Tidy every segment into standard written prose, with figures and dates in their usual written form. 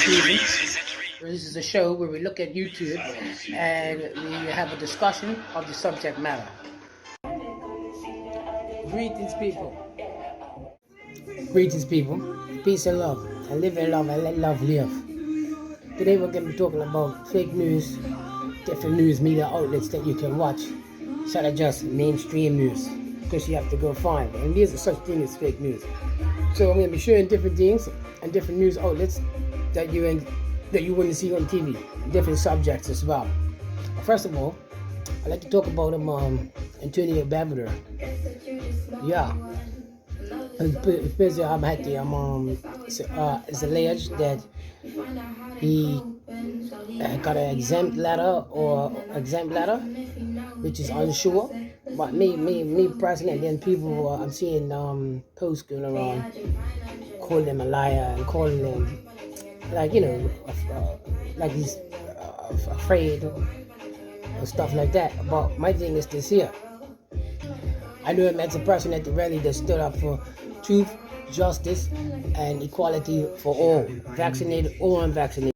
season. This is a show where we look at YouTube and we have a discussion of the subject matter. Greetings, people. Greetings, people. Peace and love. And live in love and let love live. Today we're going to be talking about fake news, different news media outlets that you can watch, instead of just mainstream news, because you have to go find. And there's such thing as fake news. So I'm going to be showing different things and different news outlets that you wouldn't see on TV, different subjects as well. First of all, I'd like to talk about Antonio Barbuda. Yeah. It's alleged that he got an exempt letter, which is unsure. But me personally, and then people, I'm seeing posts going around calling him a liar and calling him like he's afraid and stuff like that. But my thing is this here. I knew him as a person at the rally that stood up for truth, justice, and equality for all, vaccinated or unvaccinated.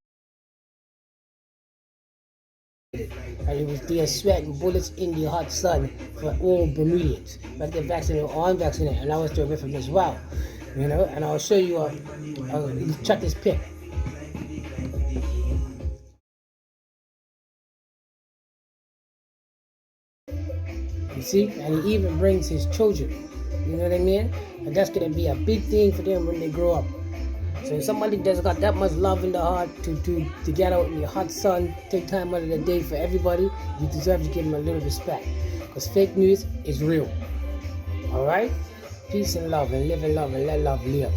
And he was there sweating bullets in the hot sun for all Bermudians, whether they're vaccinated or unvaccinated. And I was there with him as well, And I'll show you. Check this pic. You see, and he even brings his children. You know what I mean? And that's gonna be a big thing for them when they grow up. So somebody that's got that much love in the heart to get out in the hot sun, take time out of the day for everybody, you deserve to give them a little respect. Because fake news is real. Alright? Peace and love, and live in love and let love live.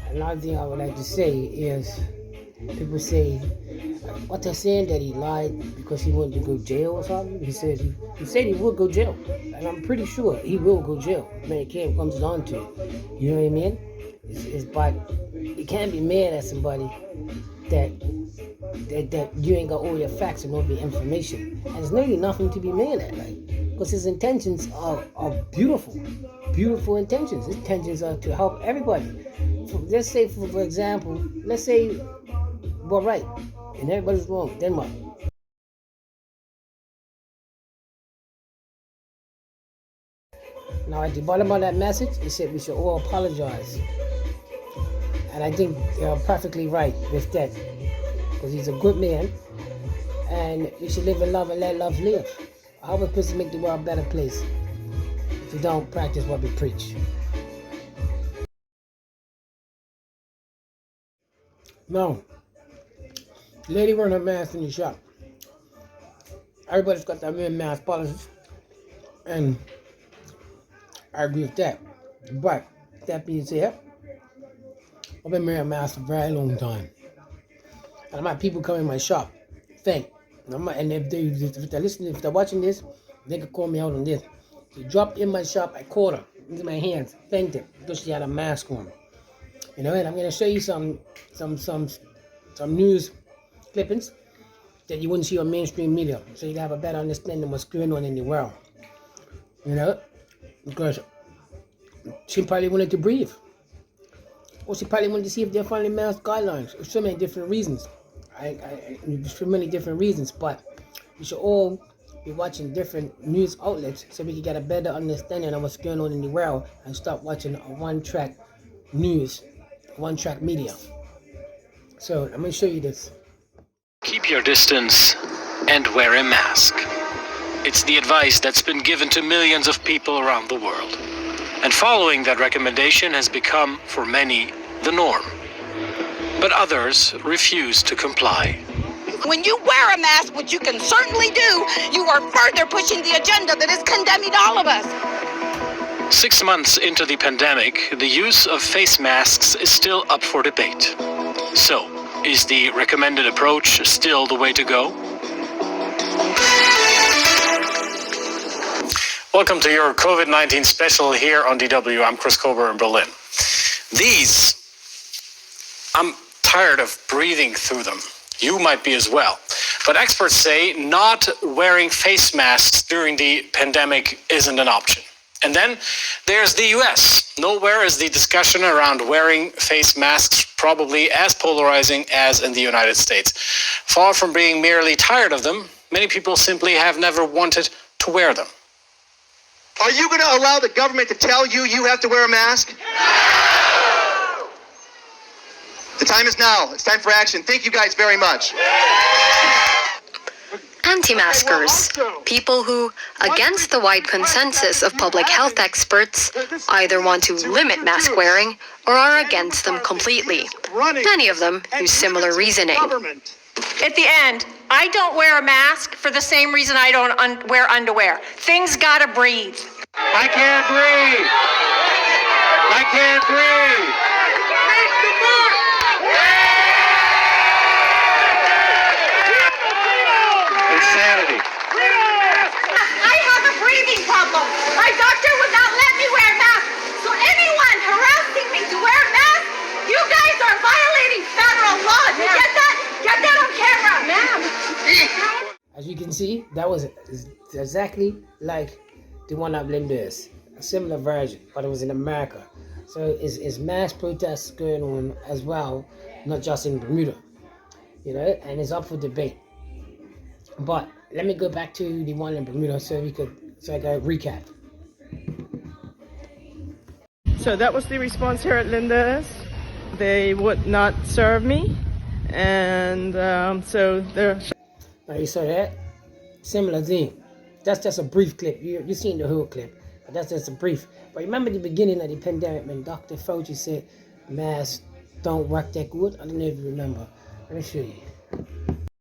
Another thing I would like to say is, people say, what they're saying, that he lied because he wanted to go jail or something. He said he would go jail, and I'm pretty sure he will go jail when it comes down to it. You know what I mean? But you can't be mad at somebody that you ain't got all your facts and all the information. And there's really nothing to be mad at, because his intentions are beautiful intentions. His intentions are to help everybody. Let's say, for example, we're right and everybody's wrong, then what? Now at the bottom of that message, it said we should all apologize. And I think they're perfectly right with that, because he's a good man, and we should live in love and let love live. How are we supposed to make the world a better place if we don't practice what we preach? No. Lady wearing her mask in the shop. Everybody's got their own mask policies, and I agree with that. But that being said, I've been wearing a mask for a very long time, and I've had people come in my shop, and if they're listening, if they're watching this, they can call me out on this. She dropped in my shop, I caught her into my hands, thanked her because she had a mask on. And I'm going to show you some news clippings that you wouldn't see on mainstream media, so you can have a better understanding of what's going on in the world. Because she probably wanted to breathe, or she probably wanted to see if they're following mask guidelines, for so many different reasons. For many different reasons, but we should all be watching different news outlets so we can get a better understanding of what's going on in the world and stop watching a one-track news, one-track media. So I'm going to show you this. Keep your distance and wear a mask. It's the advice that's been given to millions of people around the world. And following that recommendation has become, for many, the norm. But others refuse to comply. When you wear a mask, which you can certainly do, you are further pushing the agenda that is condemning all of us. 6 months into the pandemic, the use of face masks is still up for debate. So, is the recommended approach still the way to go? Welcome to your COVID-19 special here on DW. I'm Chris Colbert in Berlin. I'm tired of breathing through them. You might be as well. But experts say not wearing face masks during the pandemic isn't an option. And then there's the US. Nowhere is the discussion around wearing face masks probably as polarizing as in the United States. Far from being merely tired of them, many people simply have never wanted to wear them. Are you going to allow the government to tell you you have to wear a mask? The time is now. It's time for action. Thank you guys very much. Anti-maskers, people who, against the wide consensus of public health experts, either want to limit mask wearing or are against them completely. Many of them use similar reasoning. At the end, I don't wear a mask for the same reason I don't wear underwear. Things gotta breathe. I can't breathe. I can't breathe. Insanity. I have a breathing problem. My doctor would not let me wear a mask. So anyone harassing me to wear a mask, you guys are violating federal law. You get that? Get that on camera, ma'am. As you can see, that was exactly like the one at Linda's, a similar version, but it was in America. So it's mass protests going on as well, not just in Bermuda, you know, and it's up for debate. But let me go back to the one in Bermuda so I can recap. So that was the response here at Linda's. They would not serve me, and so they're. Now you saw that? Similar thing. That's just a brief clip. You've seen the whole clip, but that's just a brief. But remember the beginning of the pandemic when Dr. Fauci said masks don't work that good? I don't know if you remember. Let me show you.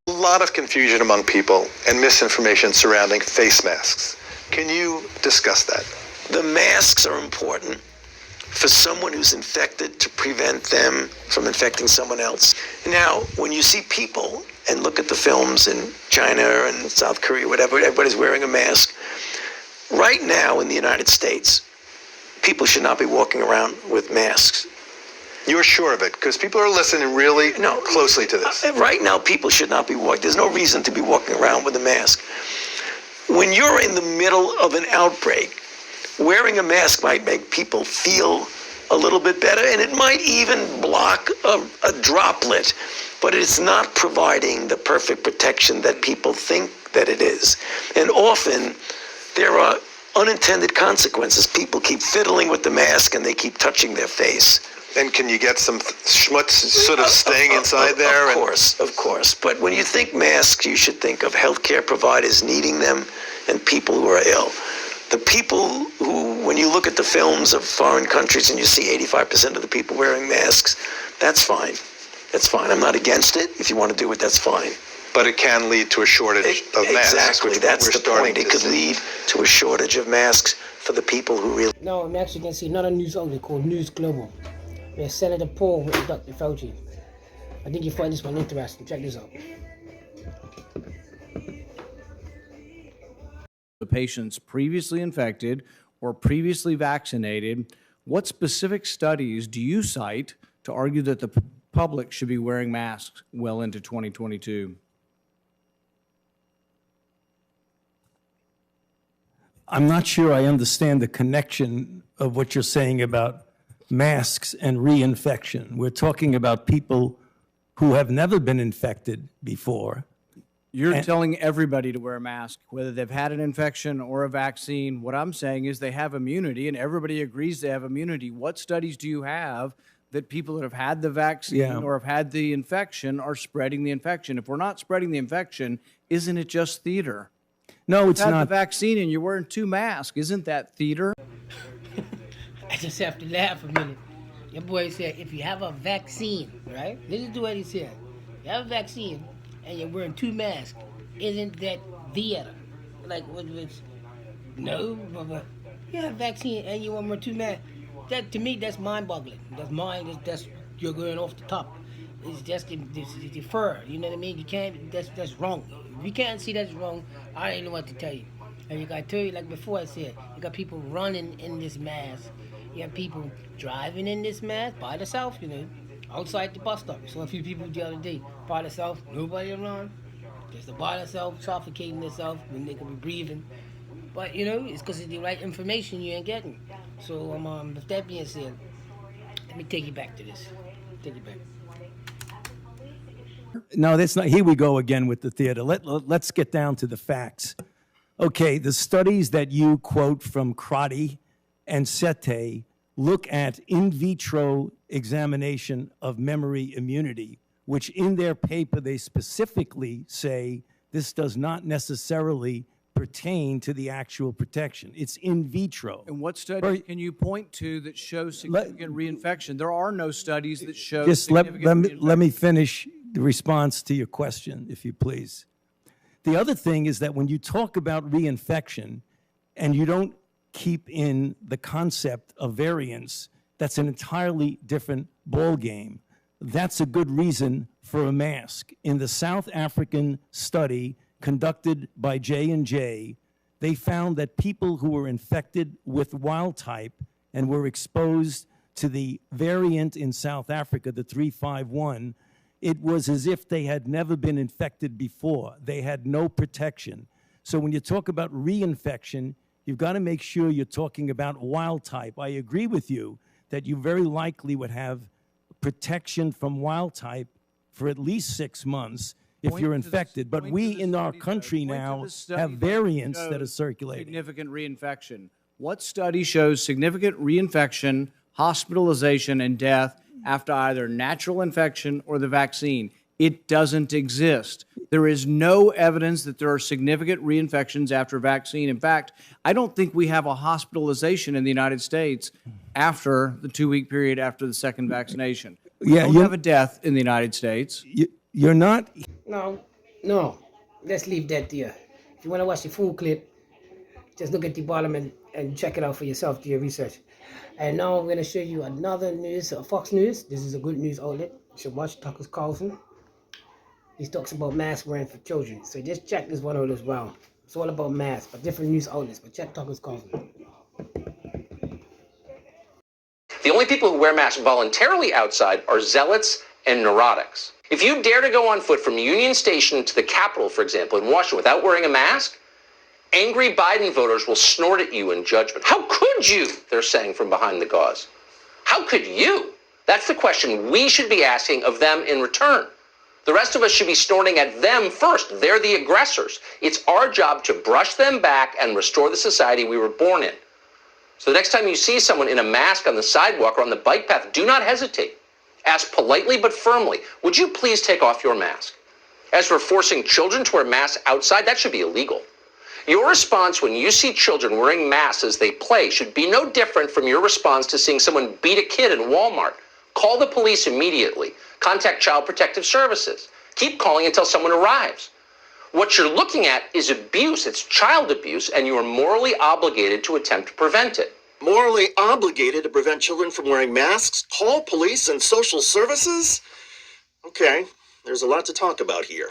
A lot of confusion among people and misinformation surrounding face masks. Can you discuss that? The masks are important for someone who's infected to prevent them from infecting someone else. Now, when you see people and look at the films in China and South Korea, whatever, everybody's wearing a mask. Right now in the United States, people should not be walking around with masks. You're sure of it? Because people are listening really closely to this. Right now, people should not be walking. There's no reason to be walking around with a mask. When you're in the middle of an outbreak, wearing a mask might make people feel a little bit better, and it might even block a droplet, but it's not providing the perfect protection that people think that it is. And often, there are unintended consequences. People keep fiddling with the mask, and they keep touching their face. And can you get some schmutz sort of staying inside there? Of course. But when you think masks, you should think of healthcare providers needing them and people who are ill. The people who, when you look at the films of foreign countries and you see 85% of the people wearing masks, that's fine. That's fine. I'm not against it. If you want to do it, that's fine. But it can lead to a shortage of masks. Exactly. That's the point. It could lead to a shortage of masks for the people who really... No, I'm actually going to see another news outlet called News Global. Where Senator Paul with Dr. Fauci. I think you find this one interesting. Check this out. The patients previously infected or previously vaccinated, what specific studies do you cite to argue that the public should be wearing masks well into 2022? I'm not sure I understand the connection of what you're saying about masks and reinfection. We're talking about people who have never been infected before. You're telling everybody to wear a mask, whether they've had an infection or a vaccine. What I'm saying is they have immunity, and everybody agrees they have immunity. What studies do you have that people that have had the vaccine or have had the infection are spreading the infection? If we're not spreading the infection, isn't it just theater? No, it's not. not. The vaccine and you're wearing 2 masks. Isn't that theater? I just have to laugh a minute. Your boy said, if you have a vaccine, right? Listen to what he said. You have a vaccine and you're wearing 2 masks. Isn't that theater? Like, no, but you have a vaccine and you want to wear 2 masks. That, to me, that's mind-boggling. That's you're going off the top. It's just the fur. You know what I mean? You can't. That's wrong. If you can't see that's wrong, I don't know what to tell you. And you got to tell you, like before I said, you got people running in this mask. You have people driving in this mask by themselves, you know, outside the bus stop. So a few people the other day by themselves, nobody around, just by themselves, suffocating themselves when they could be breathing. But it's because of the right information you ain't getting. So with that being said, let me take you back to this. Take you back. No, that's not. Here we go again with the theater. Let's get down to the facts. Okay, the studies that you quote from Crotty and Sete look at in vitro examination of memory immunity, which in their paper they specifically say this does not necessarily pertain to the actual protection. It's in vitro. And what studies can you point to that show significant reinfection? There are no studies that show Just significant let me finish the response to your question, if you please. The other thing is that when you talk about reinfection and you don't keep in the concept of variants, that's an entirely different ballgame. That's a good reason for a mask. In the South African study conducted by J&J, they found that people who were infected with wild type and were exposed to the variant in South Africa, the 351, it was as if they had never been infected before. They had no protection. So when you talk about reinfection, you've got to make sure you're talking about wild type. I agree with you that you very likely would have protection from wild type for at least 6 months if you're infected. But we in our country now have variants that are circulating. Significant reinfection. What study shows significant reinfection, hospitalization, and death after either natural infection or the vaccine? It doesn't exist. There is no evidence that there are significant reinfections after vaccine. In fact, I don't think we have a hospitalization in the United States after the 2-week period after the second vaccination. We don't have a death in the United States. You're not? No. Let's leave that there. If you want to watch the full clip, just look at the bottom and check it out for yourself, do your research. And now I'm going to show you another news, Fox News. This is a good news outlet. You should watch Tucker Carlson. He talks about mask wearing for children. So just check this one out as well. It's all about masks, but different news outlets. But check Tucker Carlson. The only people who wear masks voluntarily outside are zealots and neurotics. If you dare to go on foot from Union Station to the Capitol, for example, in Washington without wearing a mask, angry Biden voters will snort at you in judgment. How could you? They're saying from behind the gauze. How could you? That's the question we should be asking of them in return. The rest of us should be snorting at them first. They're the aggressors. It's our job to brush them back and restore the society we were born in. So the next time you see someone in a mask on the sidewalk or on the bike path, do not hesitate. Ask politely but firmly, would you please take off your mask? As for forcing children to wear masks outside, that should be illegal. Your response when you see children wearing masks as they play should be no different from your response to seeing someone beat a kid in Walmart. Call the police immediately. Contact Child Protective Services. Keep calling until someone arrives. What you're looking at is abuse. It's child abuse, and you are morally obligated to attempt to prevent it. Morally obligated to prevent children from wearing masks? Call police and social services? Okay, there's a lot to talk about here.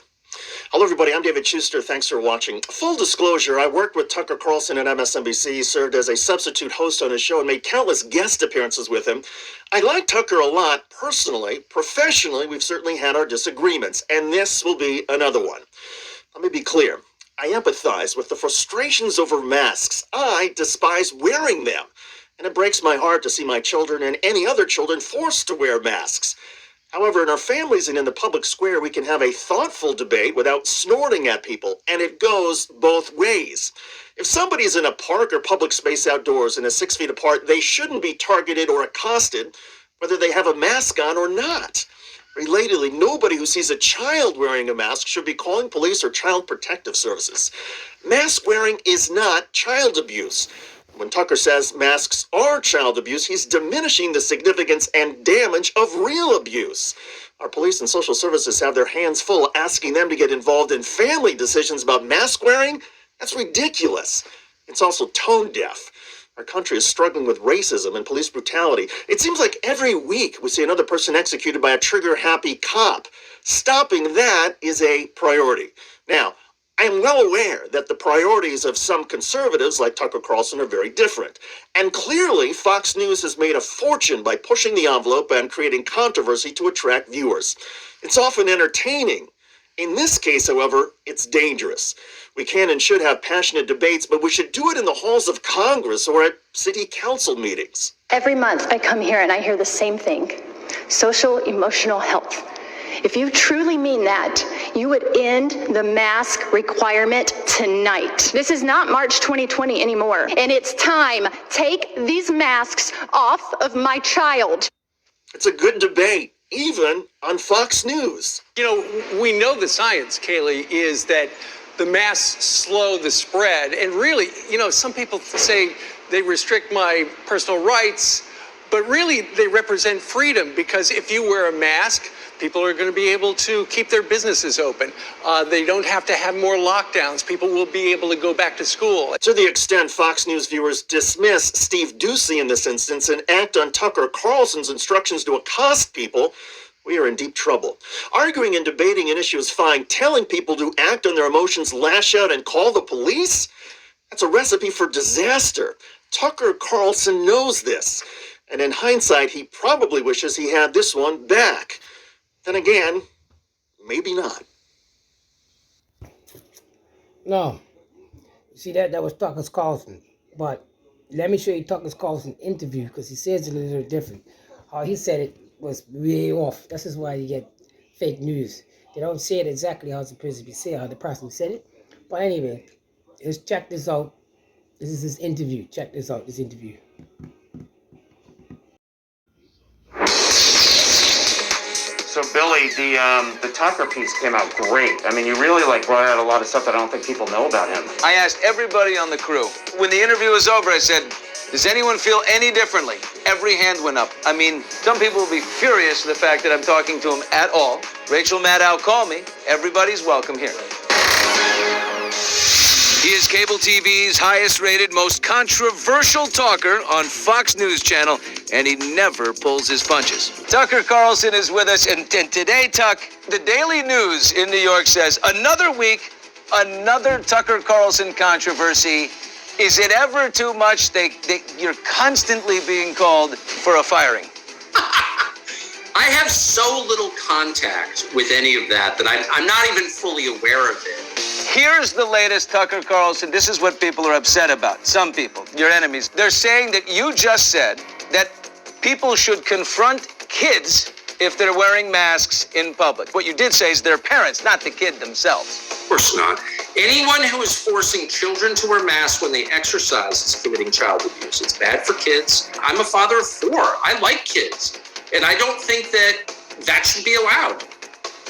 Hello, everybody. I'm David Schuster. Thanks for watching. Full disclosure, I worked with Tucker Carlson at MSNBC, served as a substitute host on his show, and made countless guest appearances with him. I like Tucker a lot personally. Professionally, we've certainly had our disagreements, and this will be another one. Let me be clear. I empathize with the frustrations over masks. I despise wearing them, and it breaks my heart to see my children and any other children forced to wear masks. However, in our families and in the public square, we can have a thoughtful debate without snorting at people, and it goes both ways. If somebody's in a park or public space outdoors and is 6 feet apart, they shouldn't be targeted or accosted, whether they have a mask on or not. Relatedly, nobody who sees a child wearing a mask should be calling police or child protective services. Mask wearing is not child abuse. When Tucker says masks are child abuse, he's diminishing the significance and damage of real abuse. Our police and social services have their hands full asking them to get involved in family decisions about mask wearing. That's ridiculous. It's also tone deaf. Our country is struggling with racism and police brutality. It seems like every week we see another person executed by a trigger-happy cop. Stopping that is a priority. Now, I am well aware that the priorities of some conservatives like Tucker Carlson are very different. And clearly, Fox News has made a fortune by pushing the envelope and creating controversy to attract viewers. It's often entertaining, In this case, however, it's dangerous. We can and should have passionate debates, but we should do it in the halls of Congress or at city council meetings. Every month I come here and I hear the same thing: social emotional health. If you truly mean that, you would end the mask requirement tonight. This is not March 2020 anymore, and it's time. Take these masks off of my child. It's a good debate, even on Fox News. You know, we know the science, Kaylee, is that the masks slow the spread. And really, you know, some people say they restrict my personal rights, but really they represent freedom, because if you wear a mask, people are going to be able to keep their businesses open. They don't have to have more lockdowns. People will be able to go back to school. To the extent Fox News viewers dismiss Steve Doocy in this instance and act on Tucker Carlson's instructions to accost people, we are in deep trouble. Arguing and debating an issue is fine. Telling people to act on their emotions, lash out, and call the police? That's a recipe for disaster. Tucker Carlson knows this. And in hindsight, he probably wishes he had this one back. Then again, maybe not. No. See, that was Tucker Carlson. But let me show you Tucker Carlson's interview, because he says it a little different. How he said it was way off. This is why you get fake news. They don't say it exactly how it's supposed to be said, how the person said it. But anyway, just check this out. This is his interview. Check this out, this interview. So Billy, the Tucker piece came out great. I mean, you really brought out a lot of stuff that I don't think people know about him. I asked everybody on the crew. When the interview was over, I said, does anyone feel any differently? Every hand went up. I mean, some people will be furious at the fact that I'm talking to him at all. Rachel Maddow called me. Everybody's welcome here. He is cable TV's highest-rated, most controversial talker on Fox News Channel, and he never pulls his punches. Tucker Carlson is with us, and today, Tuck, the Daily News in New York says, another week, another Tucker Carlson controversy. Is it ever too much? You're constantly being called for a firing. I have so little contact with any of that I'm not even fully aware of it. Here's the latest, Tucker Carlson. This is what people are upset about. Some people, your enemies. They're saying that you just said that people should confront kids if they're wearing masks in public. What you did say is their parents, not the kid themselves. Of course not. Anyone who is forcing children to wear masks when they exercise is committing child abuse. It's bad for kids. I'm a father of 4. I like kids. And I don't think that should be allowed.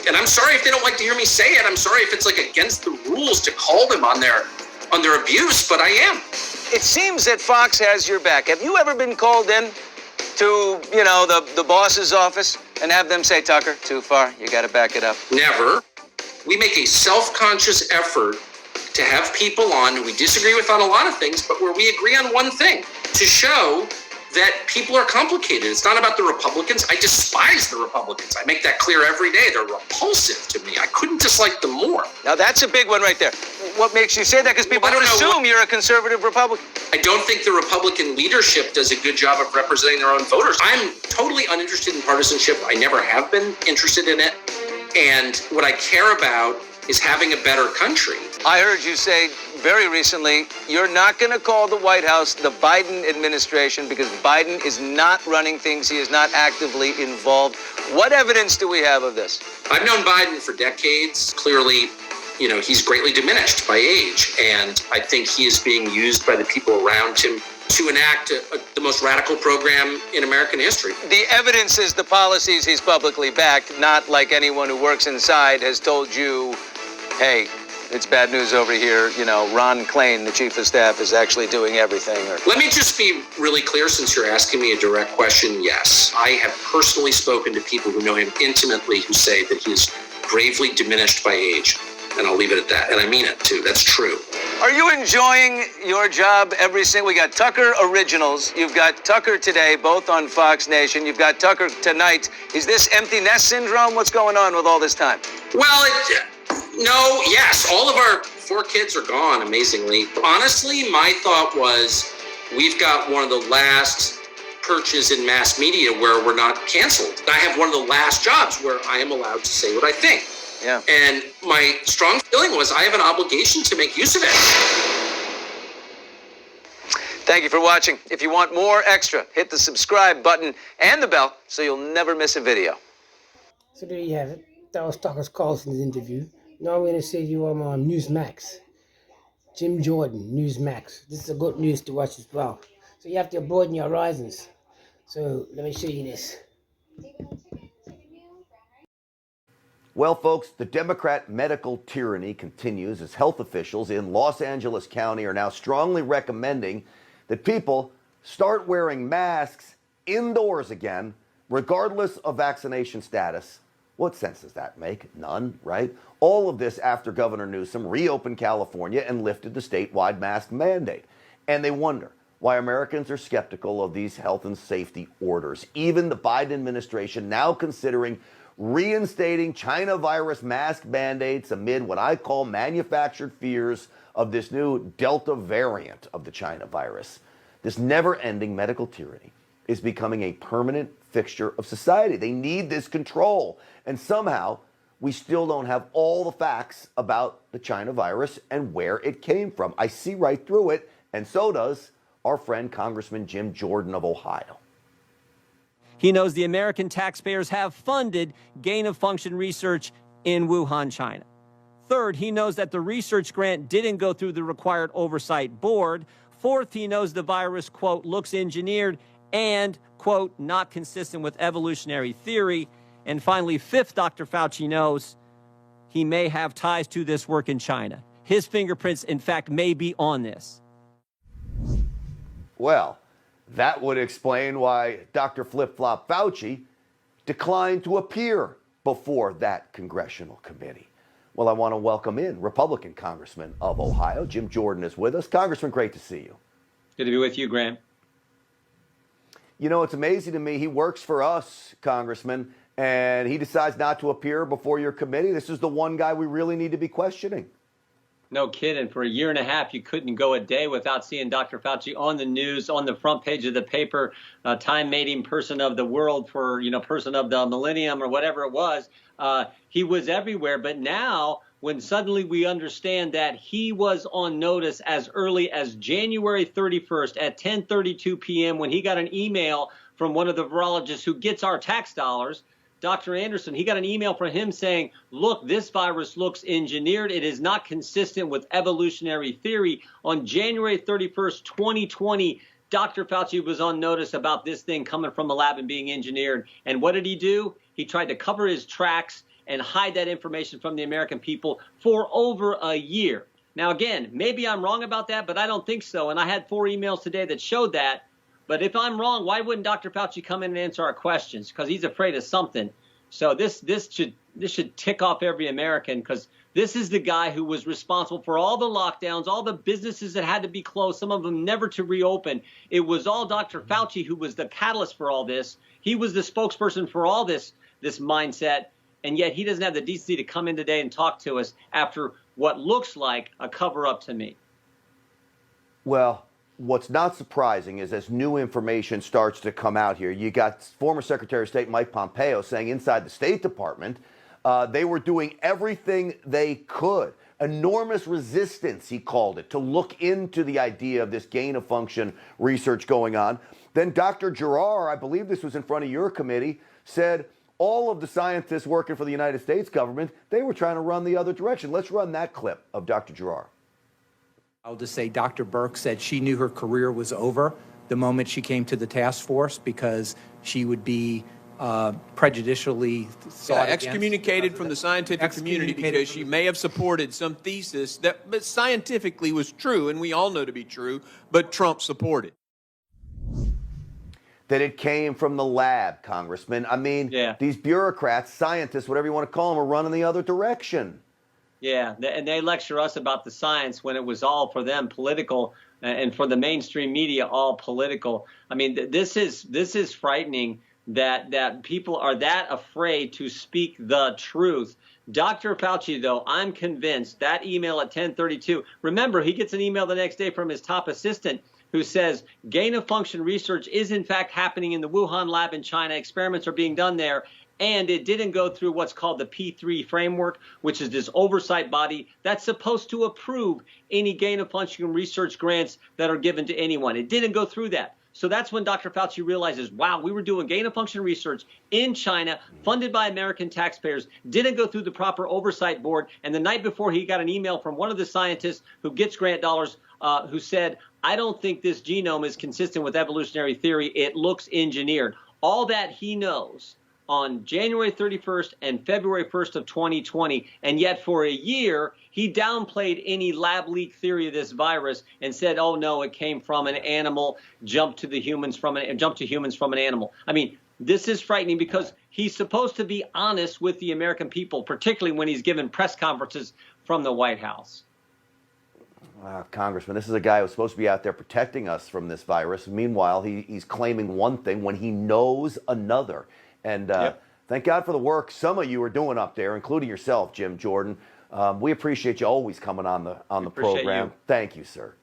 And I'm sorry if they don't like to hear me say it. I'm sorry if it's against the rules to call them on their abuse, but I am. It seems that Fox has your back. Have you ever been called in to, the boss's office and have them say, Tucker, too far, you got to back it up? Never. We make a self-conscious effort to have people on who we disagree with on a lot of things, but where we agree on one thing, to show that people are complicated. It's not about the Republicans. I despise the Republicans. I make that clear every day. They're repulsive to me. I couldn't dislike them more. Now that's a big one right there. What makes you say that? Because people don't assume you're a conservative Republican. I don't think the Republican leadership does a good job of representing their own voters. I'm totally uninterested in partisanship. I never have been interested in it. And what I care about is having a better country. I heard you say very recently, you're not going to call the White House the Biden administration because Biden is not running things. He is not actively involved. What evidence do we have of this? I've known Biden for decades. Clearly, he's greatly diminished by age. And I think he is being used by the people around him to enact the most radical program in American history. The evidence is the policies he's publicly backed, not like anyone who works inside has told you, hey, it's bad news over here. Ron Klain, the chief of staff, is actually doing everything. Let me just be really clear, since you're asking me a direct question. Yes, I have personally spoken to people who know him intimately who say that he is gravely diminished by age. And I'll leave it at that. And I mean it, too. That's true. Are you enjoying your job we got Tucker Originals. You've got Tucker Today, both on Fox Nation. You've got Tucker Tonight. Is this empty nest syndrome? What's going on with all this time? Well, no, yes. All of our 4 kids are gone, amazingly. Honestly, my thought was we've got one of the last perches in mass media where we're not canceled. I have one of the last jobs where I am allowed to say what I think. Yeah. And my strong feeling was I have an obligation to make use of it. Thank you for watching. If you want more extra, hit the subscribe button and the bell so you'll never miss a video. So there you have it. That was Tucker Carlson's interview. Now I'm going to say you on Newsmax. Jim Jordan, Newsmax. This is a good news to watch as well. So you have to broaden your horizons. So let me show you this. Well, folks, the Democrat medical tyranny continues as health officials in Los Angeles County are now strongly recommending that people start wearing masks indoors again, regardless of vaccination status. What sense does that make? None, right? All of this after Governor Newsom reopened California and lifted the statewide mask mandate. And they wonder why Americans are skeptical of these health and safety orders. Even the Biden administration now considering reinstating China virus mask mandates amid what I call manufactured fears of this new Delta variant of the China virus. This never-ending medical tyranny is becoming a permanent fixture of society. They need this control. And somehow, we still don't have all the facts about the China virus and where it came from. I see right through it, and so does our friend Congressman Jim Jordan of Ohio. He knows the American taxpayers have funded gain-of-function research in Wuhan, China. Third, he knows that the research grant didn't go through the required oversight board. Fourth, he knows the virus, quote, looks engineered and, quote, not consistent with evolutionary theory. And finally, fifth, Dr. Fauci knows he may have ties to this work in China. His fingerprints, in fact, may be on this. Well, that would explain why Dr. Flip-Flop Fauci declined to appear before that congressional committee. Well, I want to welcome in Republican Congressman of Ohio. Jim Jordan is with us. Congressman, great to see you. Good to be with you, Graham. You know, it's amazing to me. He works for us, Congressman, and he decides not to appear before your committee. This is the one guy we really need to be questioning. No kidding. For a year and a half, you couldn't go a day without seeing Dr. Fauci on the news, on the front page of the paper, Time Mating Person of the World for, Person of the Millennium or whatever it was. He was everywhere. But now, when suddenly we understand that he was on notice as early as January 31st at 10:32 p.m. when he got an email from one of the virologists who gets our tax dollars, Dr. Anderson, he got an email from him saying, look, this virus looks engineered. It is not consistent with evolutionary theory. On January 31st, 2020, Dr. Fauci was on notice about this thing coming from the lab and being engineered. And what did he do? He tried to cover his tracks and hide that information from the American people for over a year. Now, again, maybe I'm wrong about that, but I don't think so. And I had 4 emails today that showed that. But if I'm wrong, why wouldn't Dr. Fauci come in and answer our questions? Because he's afraid of something. So this should tick off every American, because this is the guy who was responsible for all the lockdowns, all the businesses that had to be closed, some of them never to reopen. It was all Dr. Fauci who was the catalyst for all this. He was the spokesperson for all this mindset, and yet he doesn't have the decency to come in today and talk to us after what looks like a cover-up to me. Well, what's not surprising is as new information starts to come out here, you got former Secretary of State Mike Pompeo saying inside the State Department they were doing everything they could. Enormous resistance, he called it, to look into the idea of this gain-of-function research going on. Then Dr. Giroir, I believe this was in front of your committee, said all of the scientists working for the United States government, they were trying to run the other direction. Let's run that clip of Dr. Giroir. I'll just say Dr. Birx said she knew her career was over the moment she came to the task force because she would be prejudicially sought excommunicated from the scientific community because she may have supported some thesis that scientifically was true, and we all know to be true, but Trump supported. That it came from the lab, Congressman. I mean, these bureaucrats, scientists, whatever you want to call them, are running the other direction. Yeah, and they lecture us about the science when it was all for them political, and for the mainstream media all political. I mean, this is frightening that people are that afraid to speak the truth. Dr. Fauci, though, I'm convinced that email at 10:32. Remember, he gets an email the next day from his top assistant who says gain-of-function research is in fact happening in the Wuhan lab in China. Experiments are being done there. and it didn't go through what's called the P3 framework, which is this oversight body that's supposed to approve any gain-of-function research grants that are given to anyone. It didn't go through that. So that's when Dr. Fauci realizes, wow, we were doing gain-of-function research in China, funded by American taxpayers, didn't go through the proper oversight board, and the night before he got an email from one of the scientists who gets grant dollars who said, I don't think this genome is consistent with evolutionary theory. It looks engineered. All that he knows on January 31st and February 1st of 2020, and yet for a year, he downplayed any lab leak theory of this virus and said, oh, no, it came from an animal, jumped to humans from an animal. I mean, this is frightening because he's supposed to be honest with the American people, particularly when he's given press conferences from the White House. Congressman, this is a guy who's supposed to be out there protecting us from this virus. Meanwhile, he's claiming one thing when he knows another. And thank God for the work some of you are doing up there, including yourself, Jim Jordan. We appreciate you always coming on the program. You. Thank you, sir.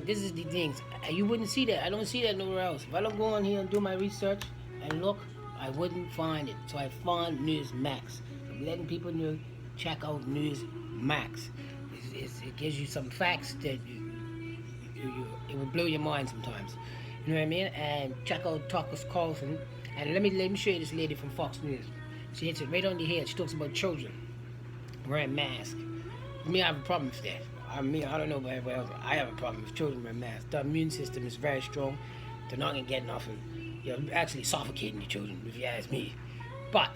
This is the things. You wouldn't see that. I don't see that nowhere else. If I don't go on here and do my research and look, I wouldn't find it. So I found Newsmax. I'm letting people know, check out Newsmax. It gives you some facts that it will blow your mind sometimes. You know what I mean? And check out Tucker Carlson. And let me show you this lady from Fox News. She hits it right on the head. She talks about children wearing masks. Me, I have a problem with that. I don't know about everybody else. I have a problem with children wearing masks. The immune system is very strong. They're not gonna get nothing. You're actually suffocating the children, if you ask me. But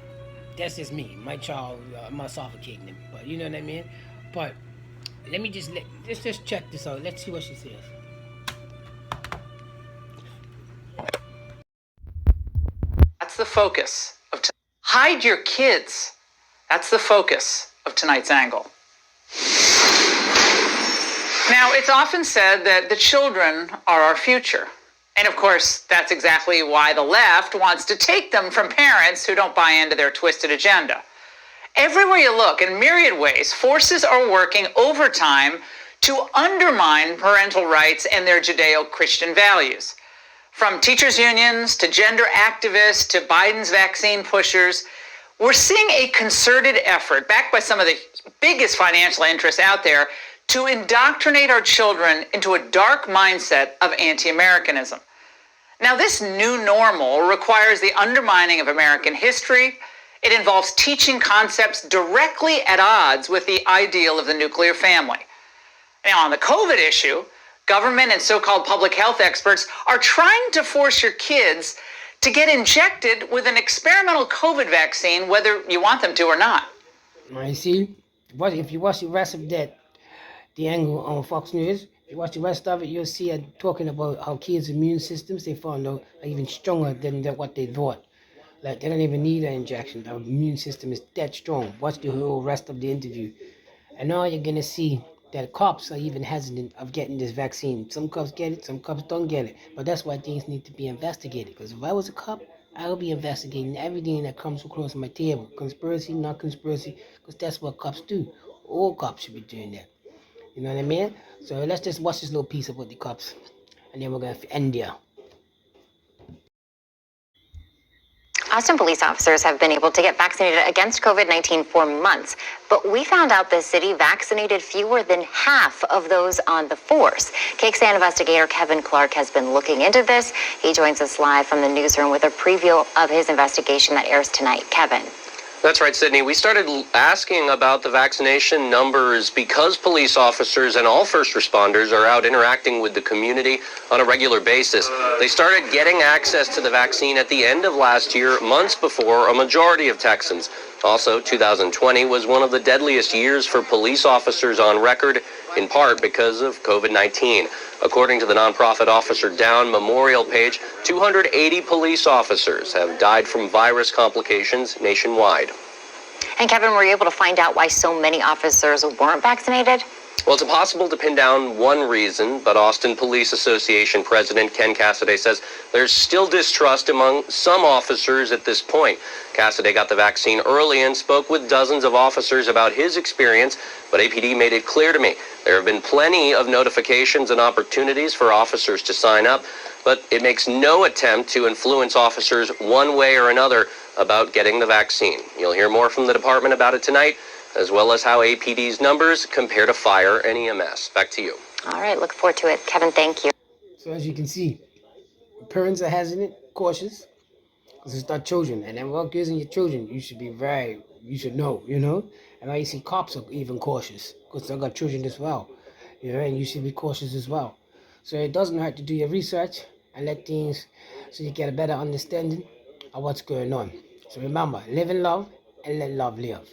that's just me. My child, I'm not suffocating them. But you know what I mean? But let's just check this out. Let's see what she says. That's the focus of hide your kids. That's the focus of tonight's angle. Now, it's often said that the children are our future. And of course, that's exactly why the left wants to take them from parents who don't buy into their twisted agenda. Everywhere you look, in myriad ways, forces are working overtime to undermine parental rights and their Judeo-Christian values. From teachers' unions to gender activists to Biden's vaccine pushers, we're seeing a concerted effort, backed by some of the biggest financial interests out there, to indoctrinate our children into a dark mindset of anti-Americanism. Now, this new normal requires the undermining of American history. It involves teaching concepts directly at odds with the ideal of the nuclear family. Now, on the COVID issue, government and so-called public health experts are trying to force your kids to get injected with an experimental COVID vaccine, whether you want them to or not. I see. If you watch the rest of that, the angle on Fox News, if you watch the rest of it, you'll see it talking about how kids' immune systems, they found out, are even stronger than what they thought. Like, they don't even need an injection. Their immune system is that strong. Watch the whole rest of the interview. And now you're going to see that cops are even hesitant of getting this vaccine. Some cops get it, some cops don't get it. But that's why things need to be investigated. Because if I was a cop, I would be investigating everything that comes across my table. Conspiracy, not conspiracy, because that's what cops do. All cops should be doing that. You know what I mean? So let's just watch this little piece about the cops. And then we're going to end there. Austin police officers have been able to get vaccinated against COVID-19 for months, but we found out the city vaccinated fewer than half of those on the force. KXAN investigator Kevin Clark has been looking into this. He joins us live from the newsroom with a preview of his investigation that airs tonight. Kevin. That's right, Sydney. We started asking about the vaccination numbers because police officers and all first responders are out interacting with the community on a regular basis. They started getting access to the vaccine at the end of last year, months before a majority of Texans. Also, 2020 was one of the deadliest years for police officers on record, in part because of COVID-19. According to the nonprofit Officer Down Memorial page, 280 police officers have died from virus complications nationwide. And Kevin, were you able to find out why so many officers weren't vaccinated? Well, it's impossible to pin down one reason, but Austin Police Association President Ken Cassidy says there's still distrust among some officers at this point. Cassidy got the vaccine early and spoke with dozens of officers about his experience, but APD made it clear to me there have been plenty of notifications and opportunities for officers to sign up, but it makes no attempt to influence officers one way or another about getting the vaccine. You'll hear more from the department about it tonight, as well as how APD's numbers compare to fire and EMS. Back to you. All right, look forward to it. Kevin, thank you. So as you can see, parents are hesitant, cautious, because it's not children. And then what gives in your children, you should know, And I see cops are even cautious, because they got children as well, and you should be cautious as well. So it doesn't hurt to do your research and let things, so you get a better understanding of what's going on. So remember, live in love and let love live.